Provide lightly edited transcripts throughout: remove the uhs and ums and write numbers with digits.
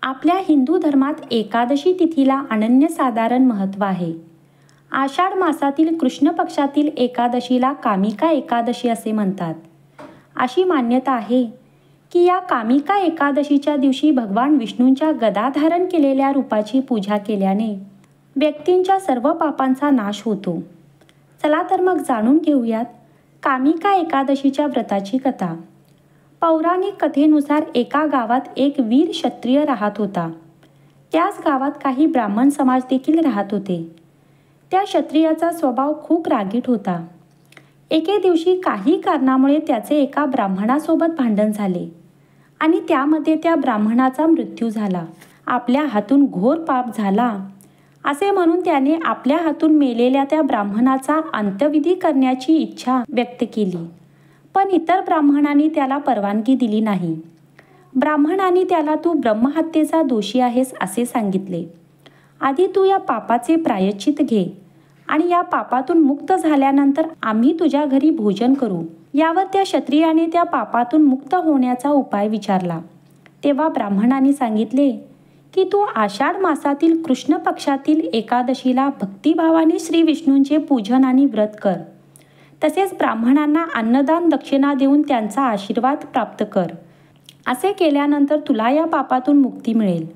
आपल्या हिंदू धर्मात एकादशी तिथीला अनन्यसाधारण महत्त्व आहे. आषाढ मासातील कृष्ण पक्षातील एकादशीला कामिका एकादशी असे म्हणतात. अशी मान्यता आहे की या कामिका एकादशीच्या दिवशी भगवान विष्णूंच्या गदा धारण केलेल्या रूपाची पूजा केल्याने व्यक्तींच्या सर्व पापांचा नाश होतो. चला तर मग जाणून घेऊयात कामिका एकादशीच्या व्रताची कथा. पौराणिक कथेनुसार एका गावात एक वीर क्षत्रिय राहत होता. त्याच गावात काही ब्राह्मण समाज देखील राहत होते. त्या क्षत्रियाचा स्वभाव खूप रागीट होता. एके दिवशी काही कारणामुळे त्याचे एका ब्राह्मणासोबत भांडण झाले आणि त्यामध्ये त्या ब्राह्मणाचा मृत्यू झाला. आपल्या हातून घोर पाप झाला असे म्हणून त्याने आपल्या हातून मेलेल्या त्या ब्राह्मणाचा अंत्यविधी करण्याची इच्छा व्यक्त केली. पण इतर ब्राह्मणांनी त्याला परवानगी दिली नाही. ब्राह्मणांनी त्याला तू ब्रह्महत्येचा दोषी आहेस असे सांगितले. आधी तू या पापाचे प्रायश्चित घे आणि या पापातून मुक्त झाल्यानंतर आम्ही तुझ्या घरी भोजन करू. यावर त्या क्षत्रियाने त्या पापातून मुक्त होण्याचा उपाय विचारला. तेव्हा ब्राह्मणांनी सांगितले की तू आषाढ मासातील कृष्ण पक्षातील एकादशीला भक्तिभावाने श्री विष्णूंचे पूजन आणि व्रत कर. तसेच ब्राह्मणांना अन्नदान दक्षिणा देऊन त्यांचा आशीर्वाद प्राप्त कर. असे केल्यानंतर तुला या पापातून मुक्ती मिळेल.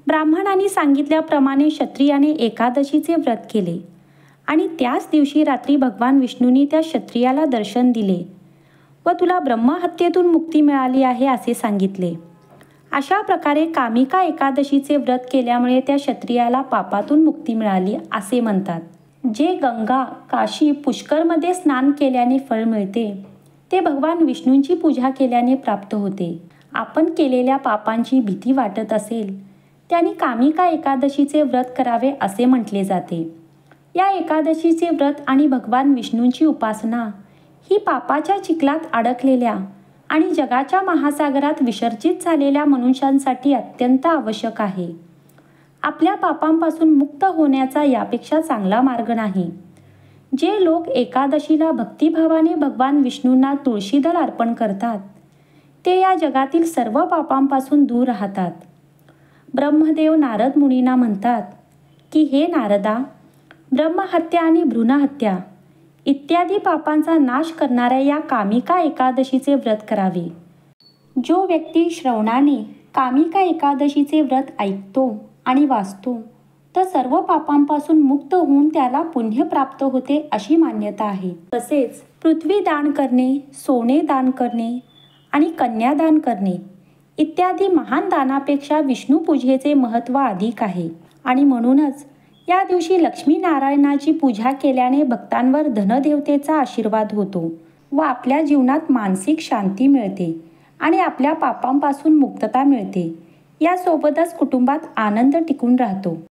ब्राह्मणांनी सांगितल्याप्रमाणे क्षत्रियाने एकादशीचे व्रत केले आणि त्याच दिवशी रात्री भगवान विष्णूंनी त्या क्षत्रियाला दर्शन दिले व तुला ब्रह्महत्येतून मुक्ती मिळाली आहे असे सांगितले. अशा प्रकारे कामिका एकादशीचे व्रत केल्यामुळे त्या क्षत्रियाला पापातून मुक्ती मिळाली असे म्हणतात. जे गंगा, काशी, पुष्करमध्ये स्नान केल्याने फळ मिळते ते भगवान विष्णूंची पूजा केल्याने प्राप्त होते. आपण केलेल्या पापांची भीती वाटत असेल त्यांनी कामिका एकादशीचे व्रत करावे असे म्हटले जाते. या एकादशीचे व्रत आणि भगवान विष्णूंची उपासना ही पापाच्या चिखलात अडकलेल्या आणि जगाच्या महासागरात विसर्जित झालेल्या मनुष्यांसाठी अत्यंत आवश्यक आहे. आपल्या पापांपासून मुक्त होण्याचा यापेक्षा चांगला मार्ग नाही. जे लोक एकादशीला भक्तिभावाने भगवान विष्णूंना तुळशीदल अर्पण करतात ते या जगातील सर्व पापांपासून दूर राहतात. ब्रह्मदेव नारद मुनींना म्हणतात की हे नारदा, ब्रह्महत्या आणि भ्रूणहत्या इत्यादी पापांचा नाश करणाऱ्या या कामिका एकादशीचे व्रत करावे. जो व्यक्ती श्रवणाने कामिका एकादशीचे व्रत ऐकतो आणि वाचतो तर सर्व पापांपासून मुक्त होऊन त्याला पुण्य प्राप्त होते अशी मान्यता आहे. तसेच पृथ्वी दान करणे, सोने दान करणे आणि कन्यादान करणे इत्यादी महान दानापेक्षा विष्णू पूजेचे महत्त्व अधिक आहे आणि म्हणूनच या दिवशी लक्ष्मीनारायणाची पूजा केल्याने भक्तांवर धनदेवतेचा आशीर्वाद होतो व आपल्या जीवनात मानसिक शांती मिळते आणि आपल्या पापांपासून मुक्तता मिळते. यासोबतच कुटुंबात आनंद टिकून राहतो.